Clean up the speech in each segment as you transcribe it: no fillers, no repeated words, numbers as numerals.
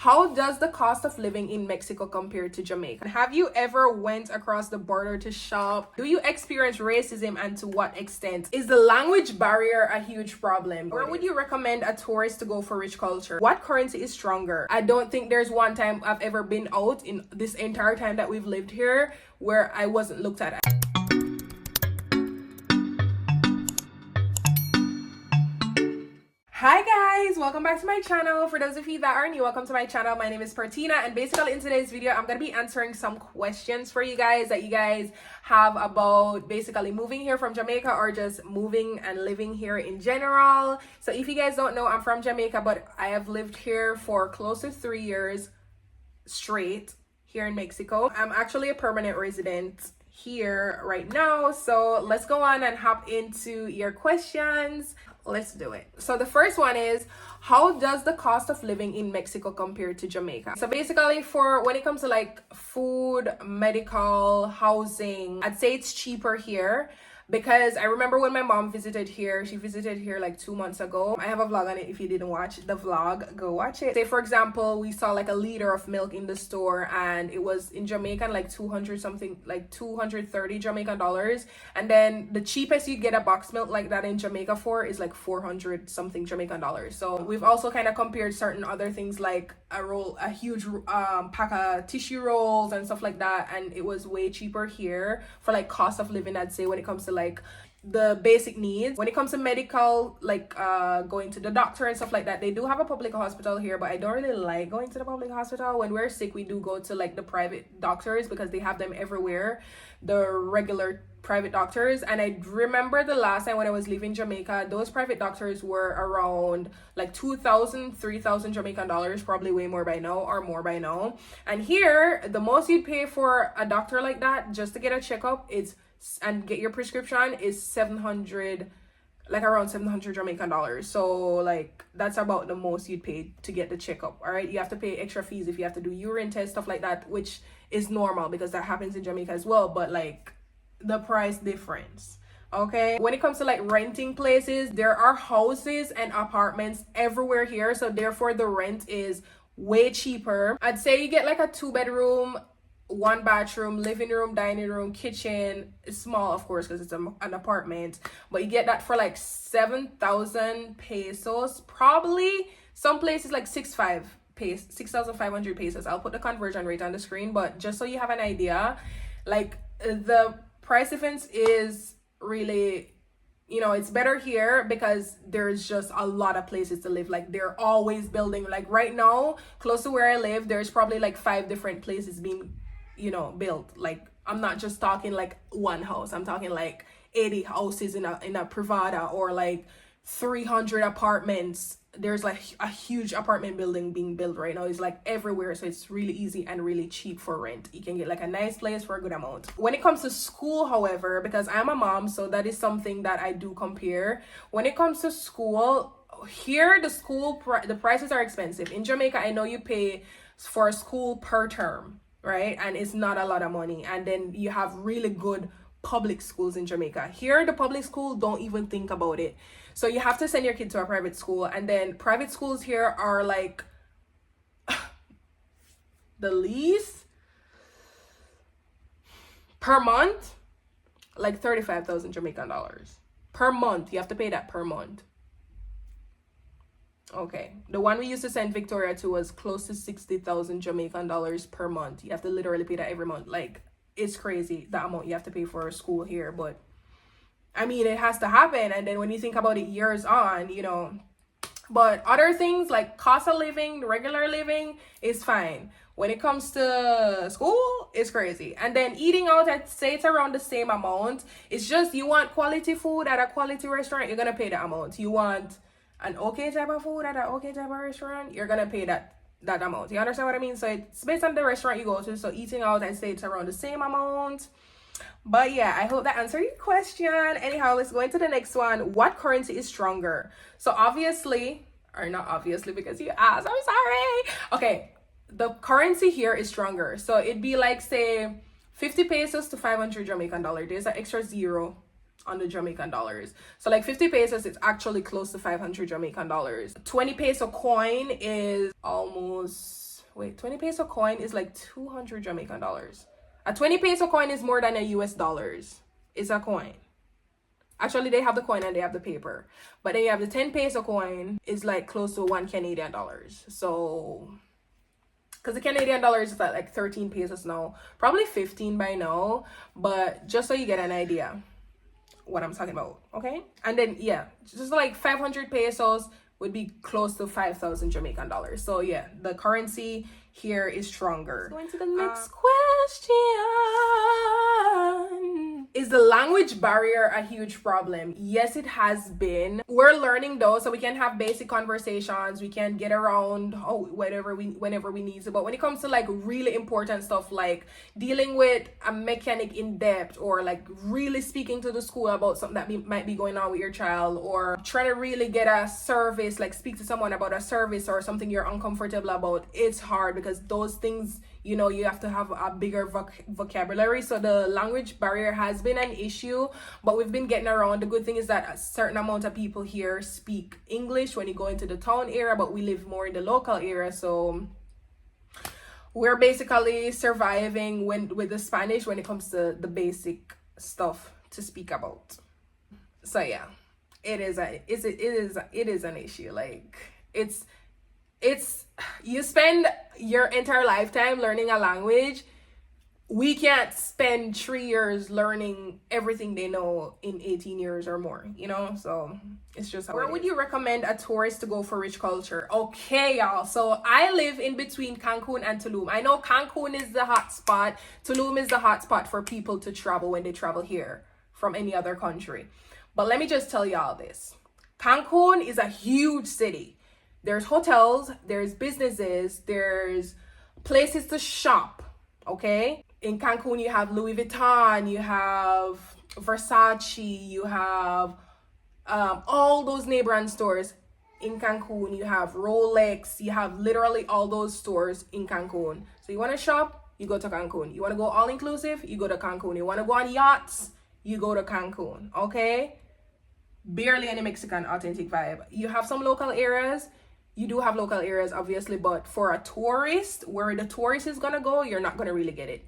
How does the cost of living in Mexico compare to Jamaica? Have you ever went across the border to shop? Do you experience racism, and to what extent? Is the language barrier a huge problem? Or would you recommend a tourist to go for rich culture? What currency is stronger? I don't think there's one time I've ever been out in this entire time that we've lived here where I wasn't looked at. Hi guys, welcome back to my channel. For those of you that are new, welcome to my channel. My name is Pertina, and basically in today's video I'm going to be answering some questions for you guys that you guys have about basically moving here from Jamaica or just moving and living here in general. So if you guys don't know, I'm from Jamaica, but I have lived here for close to 3 years straight here in Mexico. I'm actually a permanent resident here right now, so let's go on and hop into your questions. Let's do it. So the first one is, how does the cost of living in Mexico compare to Jamaica? So basically, for when it comes to like food, medical, housing, I'd say it's cheaper here. Because I remember when my mom visited here, she visited here like 2 months ago. I have a vlog on it. If you didn't watch the vlog, go watch it. Say for example, we saw like a liter of milk in the store, and it was in Jamaican like 200 something, like 230 Jamaican dollars. And then the cheapest you get a box milk like that in Jamaica for is like 400 something Jamaican dollars. So we've also kind of compared certain other things like a huge pack of tissue rolls and stuff like that, and it was way cheaper here for like cost of living, I'd say, when it comes to like the basic needs. When it comes to medical, like going to the doctor and stuff like that, they do have a public hospital here, but I don't really like going to the public hospital. When we're sick, we do go to like the private doctors because they have them everywhere, the regular private doctors. And I remember the last time when I was leaving Jamaica, those private doctors were around like 2,000, 3,000 Jamaican dollars, probably way more by now or more by now. And here, the most you'd pay for a doctor like that just to get a checkup and get your prescription is 700, like around 700 Jamaican dollars. So like that's about the most you'd pay to get the checkup. All right, you have to pay extra fees if you have to do urine tests, stuff like that, which is normal because that happens in Jamaica as well, but like the price difference. Okay, when it comes to like renting places, there are houses and apartments everywhere here, so therefore the rent is way cheaper. I'd say you get like a 2-bedroom, 1 bathroom, living room, dining room, kitchen. It's small, of course, because it's an apartment, but you get that for like 7,000 pesos, probably some places like 6,500 pesos. I'll put the conversion rate on the screen, but just so you have an idea, like the price difference is really, you know, it's better here because there's just a lot of places to live. Like they're always building. Like right now, close to where I live, there's probably like 5 different places being, you know, built. Like I'm not just talking like one house, I'm talking like 80 houses in a privada, or like 300 apartments. There's like a huge apartment building being built right now. It's like everywhere, so it's really easy and really cheap for rent. You can get like a nice place for a good amount. When it comes to school, however, because I'm a mom, so that is something that I do compare. When it comes to school, here the prices are expensive. In Jamaica, I know you pay for a school per term, right? And it's not a lot of money. And then you have really good public schools in Jamaica. Here, the public school, don't even think about it. So you have to send your kid to a private school, and then private schools here are like the least per month, like 35,000 Jamaican dollars per month. You have to pay that per month. Okay, the one we used to send Victoria to was close to 60,000 Jamaican dollars per month. You have to literally pay that every month. Like, it's crazy the amount you have to pay for a school here, but I mean, it has to happen. And then when you think about it years on, you know, but other things like cost of living, regular living is fine. When it comes to school, it's crazy. And then eating out, I'd say it's around the same amount. It's just you want quality food at a quality restaurant, you're gonna pay that amount. You want an okay type of food at an okay type of restaurant, you're gonna pay that amount. You understand what I mean? So it's based on the restaurant you go to. So eating out, I'd say it's around the same amount. But yeah, I hope that answered your question. Anyhow, let's go into the next one. What currency is stronger? So obviously, or not obviously because you asked, I'm sorry. Okay, the currency here is stronger. So it'd be like, say, 50 pesos to 500 Jamaican dollar. There's an extra zero on the Jamaican dollars. So like 50 pesos, it's actually close to 500 Jamaican dollars. 20 peso coin is almost wait, 20 peso coin is like 200 Jamaican dollars. A 20 peso coin is more than a US dollars. It's a coin. Actually, they have the coin and they have the paper. But then you have the 10 peso coin is like close to 1 Canadian dollars. So, because the Canadian dollars is at like 13 pesos now. Probably 15 by now. But just so you get an idea what I'm talking about, okay? And then, yeah, just like 500 pesos would be close to 5,000 Jamaican dollars. So, yeah, the currency here is stronger. Going to the next question. Is the language barrier a huge problem? Yes, it has been. We're learning though, so we can have basic conversations. We can get around whenever we need to. But when it comes to like really important stuff, like dealing with a mechanic in depth, or like really speaking to the school about something that might be going on with your child, or trying to really get a service, like speak to someone about a service or something you're uncomfortable about, it's hard because those things, you know, you have to have a bigger vocabulary. So the language barrier has been an issue, but we've been getting around. The good thing is that a certain amount of people here speak English when you go into the town area, but we live more in the local area, so we're basically surviving with the Spanish when it comes to the basic stuff to speak about. So yeah, it is an issue. Like it's you spend your entire lifetime learning a language. We can't spend 3 years learning everything they know in 18 years or more, you know? So it's just how. Where would you recommend a tourist to go for rich culture? Okay, y'all. So I live in between Cancun and Tulum. I know Cancun is the hot spot. Tulum is the hot spot for people to travel when they travel here from any other country. But let me just tell y'all this. Cancun is a huge city. There's hotels, there's businesses, there's places to shop, okay? In Cancun, you have Louis Vuitton, you have Versace, you have all those name brand stores in Cancun. You have Rolex, you have literally all those stores in Cancun. So you want to shop, you go to Cancun. You want to go all inclusive, you go to Cancun. You want to go on yachts, you go to Cancun, okay? Barely any Mexican authentic vibe. You have some local areas. You do have local areas, obviously, but for a tourist, where the tourist is gonna go, you're not gonna really get it.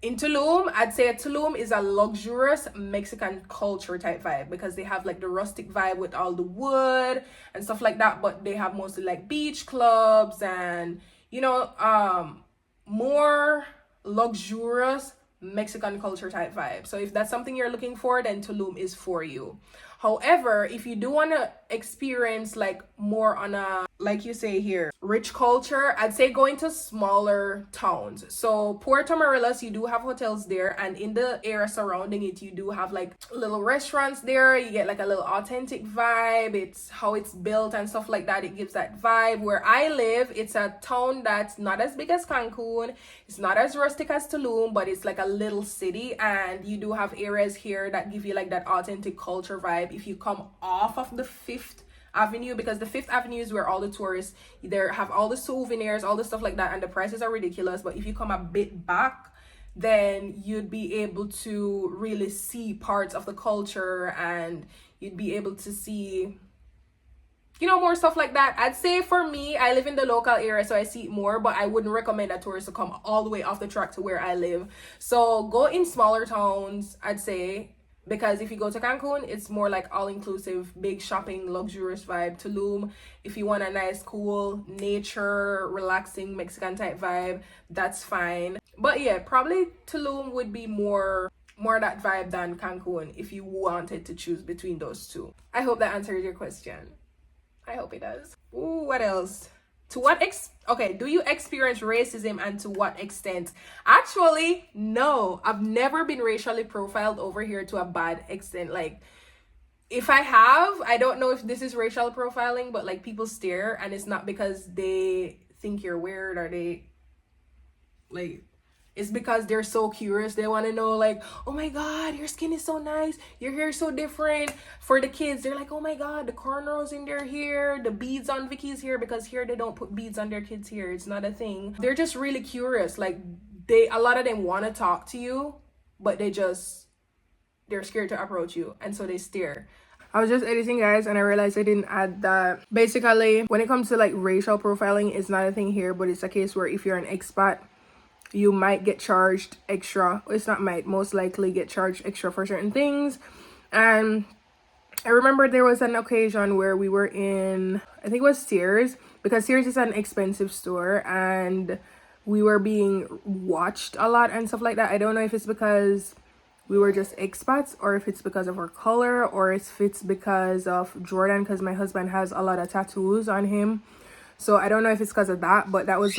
In Tulum, I'd say Tulum is a luxurious Mexican culture type vibe, because they have like the rustic vibe with all the wood and stuff like that, but they have mostly like beach clubs and, you know, more luxurious Mexican culture type vibe. So if that's something you're looking for, then Tulum is for you. However, if you do want to experience like more on a, like you say here, rich culture, I'd say going to smaller towns. So Puerto Morelos, you do have hotels there, and in the area surrounding it, you do have like little restaurants there. You get like a little authentic vibe. It's how it's built and stuff like that. It gives that vibe. Where I live, it's a town that's not as big as Cancun. It's not as rustic as Tulum, but it's like a little city, and you do have areas here that give you like that authentic culture vibe. If you come off of the Fifth Avenue, because the Fifth Avenue is where all the tourists there have all the souvenirs, all the stuff like that, and the prices are ridiculous. But if you come a bit back, then you'd be able to really see parts of the culture, and you'd be able to see, you know, more stuff like that. I'd say for me, I live in the local area, so I see it more, but I wouldn't recommend a tourist to come all the way off the track to where I live. So go in smaller towns, I'd say, because if you go to Cancun, it's more like all-inclusive, big shopping, luxurious vibe. Tulum, if you want a nice, cool, nature, relaxing Mexican type vibe, that's fine. But yeah, probably Tulum would be more that vibe than Cancun if you wanted to choose between those two. I hope that answers your question. I hope it does. Ooh, what else? To what do you experience racism, and to what extent? Actually, no. I've never been racially profiled over here to a bad extent. Like, if I have, I don't know if this is racial profiling, but like people stare, and it's not because they think you're weird, or they like, it's because they're so curious. They want to know, like, oh my God, your skin is so nice. Your hair is so different. For the kids, they're like, oh my God, the cornrows in their hair, the beads on Vicky's hair, because here they don't put beads on their kids' hair. It's not a thing. They're just really curious. Like, a lot of them want to talk to you, but they're scared to approach you. And so they stare. I was just editing, guys, and I realized I didn't add that. Basically, when it comes to like racial profiling, it's not a thing here, but it's a case where if you're an expat, you might get charged extra. It's not might, most likely get charged extra for certain things. And I remember there was an occasion where we were in, I think it was Sears, because Sears is an expensive store, and we were being watched a lot and stuff like that. I don't know if it's because we were just expats, or if it's because of our color, or if it's because of Jordan, because my husband has a lot of tattoos on him. So I don't know if it's because of that, but that was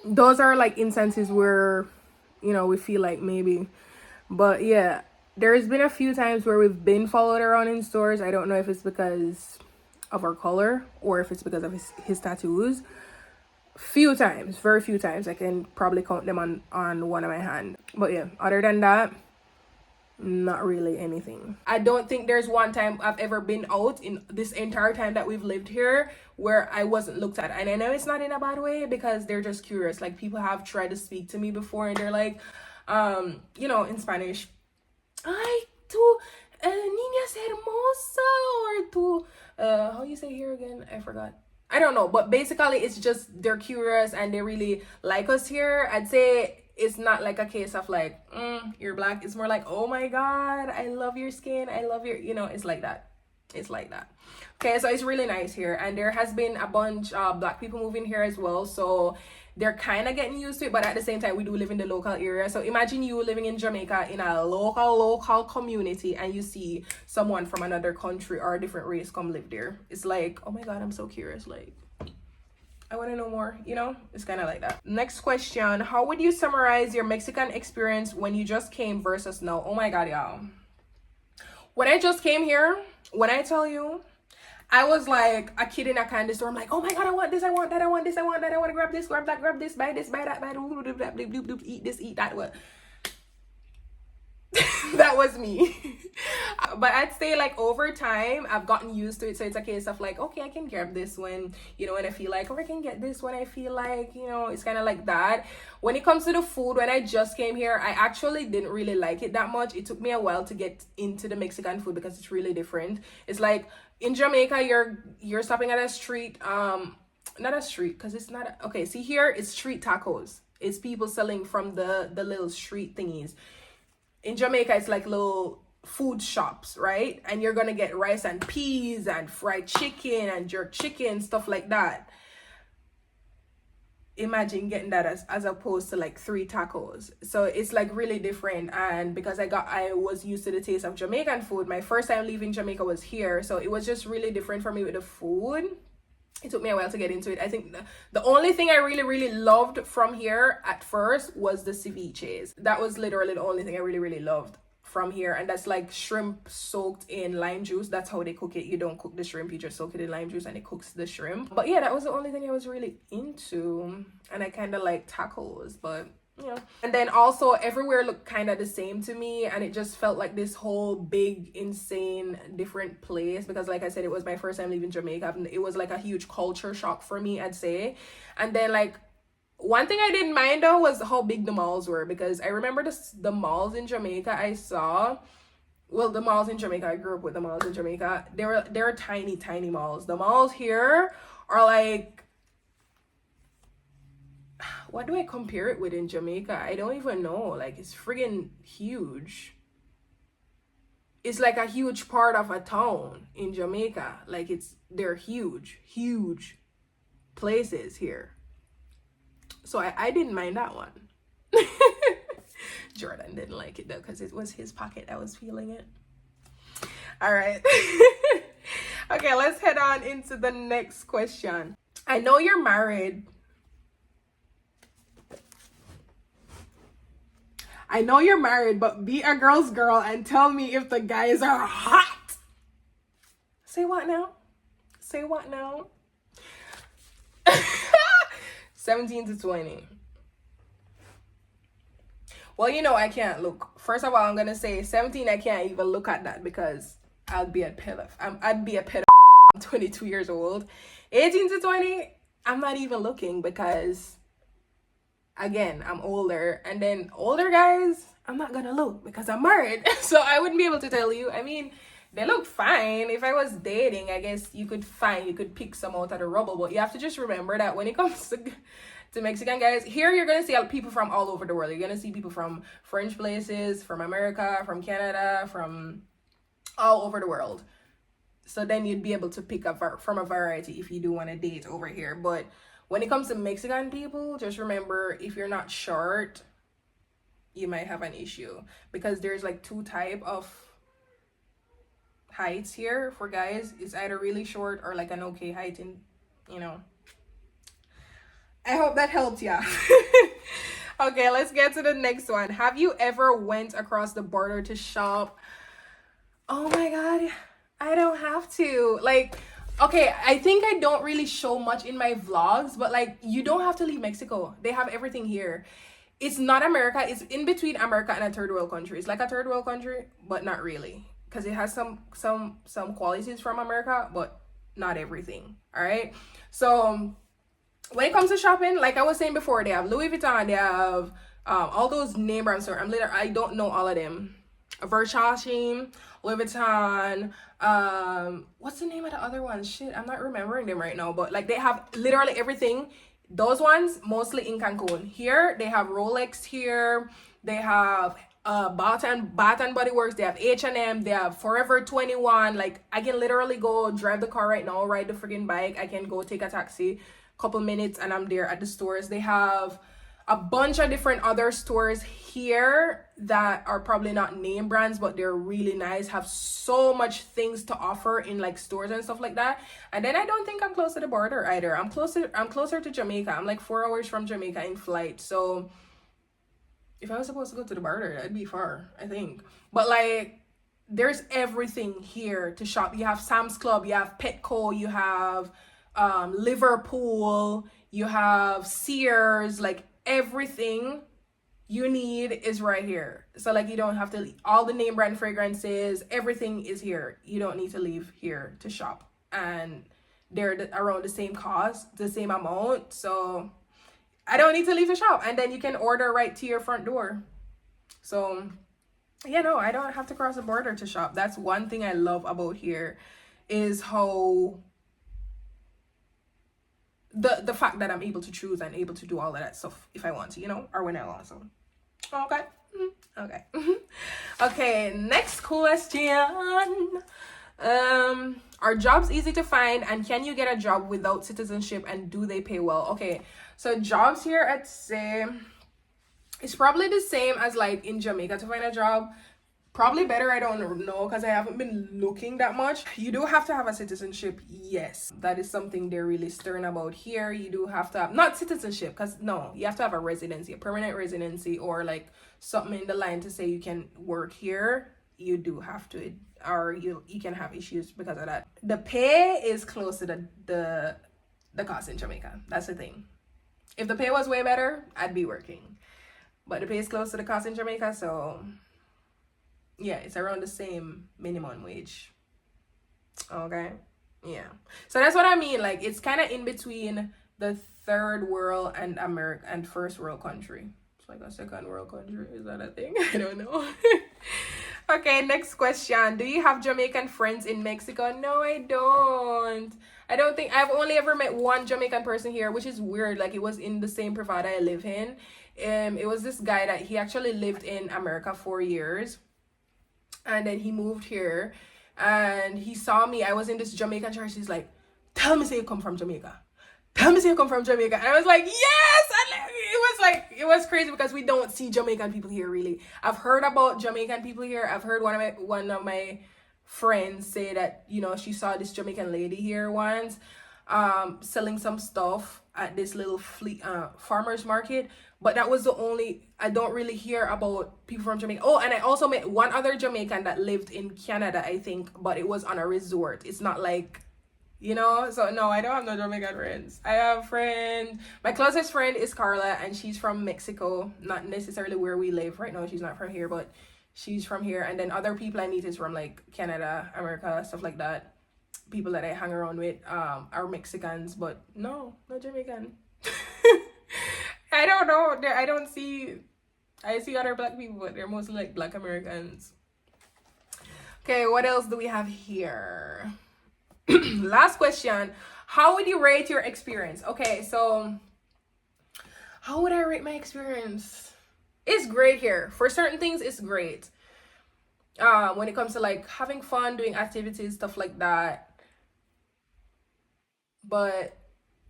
those are like instances where, you know, we feel like maybe. But yeah, there's been a few times where we've been followed around in stores. I don't know if it's because of our color or if it's because of his tattoos. Few times, very few times. I can probably count them on one of my hand. But yeah, other than that, not really anything. I don't think there's one time I've ever been out in this entire time that we've lived here where I wasn't looked at. And I know it's not in a bad way, because they're just curious. Like, people have tried to speak to me before, and they're like, you know, in Spanish, ay, tú, niñas hermosa, or tú, how you say here again? I forgot. I don't know, but basically it's just they're curious and they really like us here. I'd say it's not like a case of like, you're black. It's more like, oh my god, I love your skin, I love your, you know, it's like that. It's like that. Okay, so it's really nice here, and there has been a bunch of black people moving here as well, so they're kind of getting used to it. But at the same time, we do live in the local area. So imagine you living in Jamaica in a local community, and you see someone from another country or a different race come live there. It's like, oh my god, I'm so curious, like I want to know more, you know. It's kind of like that. Next question: how would you summarize your Mexican experience when you just came versus now? Oh my god, y'all, when I just came here, when I tell you, I was like a kid in a candy store. I'm like, oh my god, I want this, I want that, I want this, I want that, I want to grab this, grab that, grab this, buy that, buy that, eat this, eat that. What? That was me. But I'd say like over time I've gotten used to it, so it's a case of like, okay, I can grab this when, you know, when I feel like, or I can get this when I feel like, you know. It's kind of like that. When it comes to the food, when I just came here, I actually didn't really like it that much. It took me a while to get into the Mexican food because it's really different. It's like in Jamaica, you're stopping at a street, not a street, because it's not okay, see, here it's street tacos. It's people selling from the little street thingies. In Jamaica, it's like little food shops, right? And you're gonna get rice and peas and fried chicken and jerk chicken, stuff like that. Imagine getting that as opposed to like 3 tacos. So it's like really different. And because I was used to the taste of Jamaican food, my first time leaving Jamaica was here, so it was just really different for me with the food. It took me a while to get into it. I think the only thing I really loved from here at first was the ceviches. That was literally the only thing I really loved from here. And that's like shrimp soaked in lime juice. That's how they cook it. You don't cook the shrimp, you just soak it in lime juice and it cooks the shrimp. But yeah, that was the only thing I was really into. And I kind of like tacos, but yeah. And then also everywhere looked kind of the same to me, and it just felt like this whole big, insane, different place, because like I said, it was my first time leaving Jamaica, and it was like a huge culture shock for me, I'd say. And then like one thing I didn't mind though was how big the malls were, because I remember the malls in Jamaica I saw, well, the malls in Jamaica, I grew up with the malls in Jamaica, they're tiny malls. The malls here are like, what do I compare it with in Jamaica? I don't even know. Like, it's friggin' huge. It's like a huge part of a town in Jamaica. Like, they're huge places here. So I didn't mind that one. Jordan didn't like it though, because it was his pocket that was feeling it. All right. Okay, let's head on into the next question. I know you're married. I know you're married, but be a girl's girl and tell me if the guys are hot. Say what now? Say what now? 17 to 20. Well, you know, I can't look. First of all, I'm going to say 17, I can't even look at that because I'd be a pedophile. I'd be a pedophile. I'm 22 years old. 18 to 20, I'm not even looking because, again, I'm older. And then older guys, I'm not gonna look because I'm married. So I wouldn't be able to tell you. I mean, they look fine. If I was dating, I guess you could pick some out of the rubble. But you have to just remember that when it comes to Mexican guys, here you're gonna see people from all over the world. You're gonna see people from French places, from America, from Canada, from all over the world. So then you'd be able to pick up from a variety if you do want to date over here. But when it comes to Mexican people, just remember, if you're not short, you might have an issue, because there's like two type of heights here for guys. It's either really short or like an okay height, and you know. I hope that helped ya. Okay, let's get to the next one. Have you ever went across the border to shop? Oh my god, I don't have to. Like, okay, I think I don't really show much in my vlogs, but like, you don't have to leave Mexico. They have everything here. It's not America. It's in between America and a third world country. It's like a third world country, but not really, because it has some qualities from America, but not everything. All right. So when it comes to shopping, like I was saying before, they have Louis Vuitton, they have all those name brand stores. I don't know all of them. Versace, Louis Vuitton, what's the name of the other ones? Shit, I'm not remembering them right now, but like they have literally everything. Those ones mostly in Cancun. Here they have Rolex. Here they have Bath and Body Works. They have H&M. They have Forever 21. Like, I can literally go drive the car right now, ride the freaking bike. I can go take a taxi, couple minutes, and I'm there at the stores. They have a bunch of different other stores here that are probably not name brands, but they're really nice, have so much things to offer in like stores and stuff like that. And then I don't think I'm close to the border either. I'm closer to Jamaica. I'm like 4 hours from Jamaica in flight. So if I was supposed to go to the border, that'd be far, I think. But like, there's everything here to shop. You have Sam's Club, you have Petco, you have Liverpool, you have Sears. Like, everything you need is right here. So like, you don't have to, all the name brand fragrances, everything is here. You don't need to leave here to shop, and they're around the same cost, the same amount. So I don't need to leave the shop, and then you can order right to your front door. So yeah, no, I don't have to cross the border to shop. That's one thing I love about here, is how the fact that I'm able to choose and able to do all of that stuff if I want to, you know, or when I want. So okay. Okay. Okay, next question. Are jobs easy to find, and can you get a job without citizenship, and do they pay well? Okay, so jobs here, I'd say it's probably the same as like in Jamaica to find a job. Probably better, I don't know, because I haven't been looking that much. You do have to have a citizenship, yes. That is something they're really stern about here. You do have to have, not citizenship, because no, you have to have a residency, a permanent residency, or like something in the line to say you can work here. You do have to, or you can have issues because of that. The pay is close to the cost in Jamaica. That's the thing. If the pay was way better, I'd be working. But the pay is close to the cost in Jamaica, so yeah, it's around the same minimum wage. Okay, yeah. So that's what I mean. Like, it's kind of in between the third world and America and first world country. It's like a second world country. Is that a thing? I don't know. Okay, next question. Do you have Jamaican friends in Mexico? No, I don't. I don't think, I've only ever met one Jamaican person here, which is weird. Like, it was in the same Privada I live in. It was this guy that he actually lived in America 4 years. And then he moved here, and he saw me. I was in this Jamaican church. He's like, tell me say you come from Jamaica. Tell me say you come from Jamaica. And I was like, yes! And it was crazy, because we don't see Jamaican people here, really. I've heard about Jamaican people here. I've heard one of my friends say that, you know, she saw this Jamaican lady here once, selling some stuff at this little farmer's market. But that was the only, I don't really hear about people from Jamaica. Oh, and I also met one other Jamaican that lived in Canada, I think, but it was on a resort. It's not like, you know, so no, I don't have no Jamaican friends. I have friends. My closest friend is Carla, and she's from Mexico, not necessarily where we live right now. She's not from here, but she's from here. And then other people I meet is from like Canada, America, stuff like that. People that I hang around with are Mexicans, but no Jamaican. I don't know. I see other black people, but they're mostly like black Americans. Okay, what else do we have here? Last question. How would you rate your experience? Okay, so how would I rate my experience? It's great here. For certain things, it's great. When it comes to like having fun, doing activities, stuff like that. But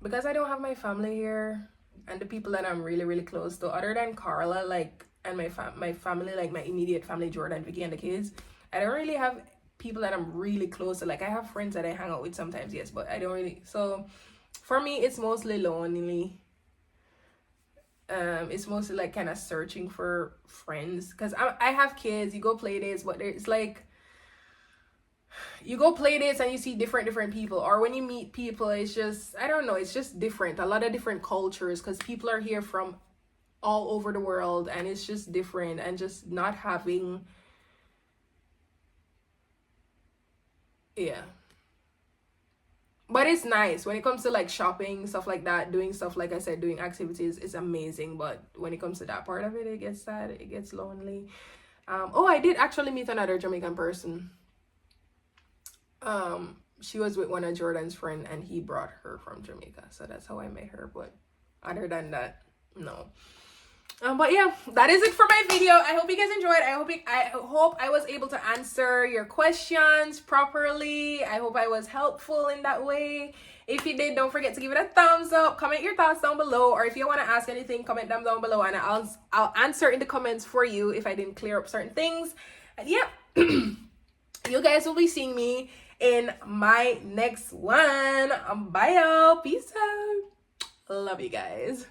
because I don't have my family here and the people that I'm really, really close to, other than Carla, like, and my family, like my immediate family, Jordan, Vicky, and the kids, I don't really have people that I'm really close to. Like, I have friends that I hang out with sometimes, yes, but I don't really. So for me, it's mostly lonely. It's mostly like kind of searching for friends because I have kids. You go play dates, but it's like you go play dates and you see different people, or when you meet people, it's just, I don't know, it's just different, a lot of different cultures, because people are here from all over the world, and it's just different, and just not having, yeah. But it's nice when it comes to like shopping, stuff like that, doing stuff, like I said, doing activities, it's amazing. But when it comes to that part of it, it gets sad, it gets lonely. Oh, I did actually meet another Jamaican person. She was with one of Jordan's friend, and he brought her from Jamaica, so that's how I met her. But other than that, no. But yeah, that is it for my video. I hope you guys enjoyed. I hope I was able to answer your questions properly. I hope I was helpful in that way. If you did, don't forget to give it a thumbs up. Comment your thoughts down below, or if you want to ask anything, comment them down below, and I'll answer in the comments for you if I didn't clear up certain things. And yeah, you guys will be seeing me in my next one. Bye y'all. Peace out. Love you guys.